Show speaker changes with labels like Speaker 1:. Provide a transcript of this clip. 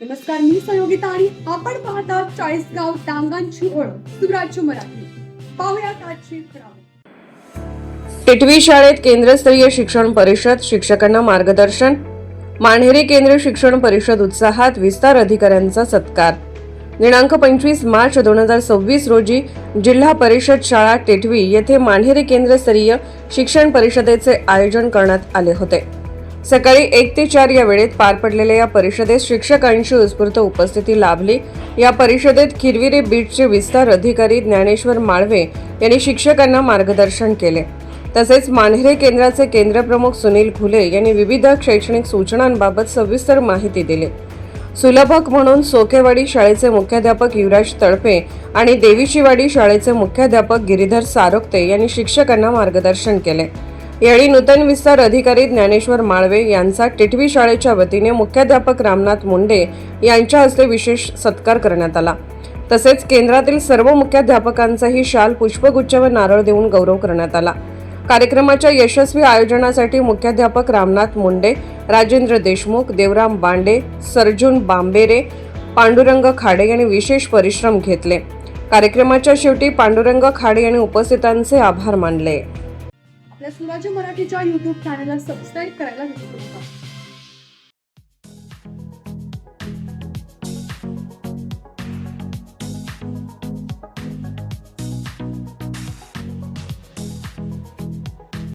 Speaker 1: नमस्कार, मी सहयोगिता आणि आपण पाहता चाळीसगाव डांगांची ओळख सुराज्य मराठी. पाहुयात आजची खबरं.
Speaker 2: टिटवी शाळेत केंद्रस्तरीय शिक्षण परिषद, शिक्षकांना मार्गदर्शन. माणहेरी केंद्र शिक्षण परिषद उत्साहात, विस्तार अधिकाऱ्यांचा सत्कार. दिनांक 25 मार्च 2026 रोजी जिल्हा परिषद शाळा टिटवी येथे माणहेरी केंद्रस्तरीय शिक्षण परिषदेचे आयोजन करण्यात आले होते. सकाळी 1 ते 4 या वेळेत पार पडलेल्या या परिषदेत शिक्षकांची उत्स्फूर्त उपस्थिती लाभली. या परिषदेत किरविरे बीटचे विस्तार अधिकारी ज्ञानेश्वर माळवे यांनी शिक्षकांना मार्गदर्शन केले. तसेच माणहेरी केंद्राचे केंद्रप्रमुख सुनील घुले यांनी विविध शैक्षणिक सूचनांबाबत सविस्तर माहिती दिली. सुलभक म्हणून सोकेवाडी शाळेचे मुख्याध्यापक युवराज तळपे आणि देवीचीवाडी शाळेचे मुख्याध्यापक गिरीधर सारोक्ते यांनी शिक्षकांना मार्गदर्शन केले. यावेळी नूतन विस्तार अधिकारी ज्ञानेश्वर माळवे यांचा टिटवी शाळेच्या वतीने मुख्याध्यापक रामनाथ मुंडे यांच्या हस्ते विशेष सत्कार करण्यात आला. तसेच केंद्रातील सर्व मुख्याध्यापकांचाही शाल, पुष्पगुच्छ व नारळ देऊन गौरव करण्यात आला. कार्यक्रमाच्या यशस्वी आयोजनासाठी मुख्याध्यापक रामनाथ मुंडे, राजेंद्र देशमुख, देवराम बांडे, सर्जुन बांबेरे, पांडुरंग खाडे यांनी विशेष परिश्रम घेतले. कार्यक्रमाच्या शेवटी पांडुरंग खाडे यांनी उपस्थितांचे आभार मानले.
Speaker 1: आपल्या सुराज्य मराठीच्या YouTube चॅनलला सबस्क्राईब करायला विसरू नका.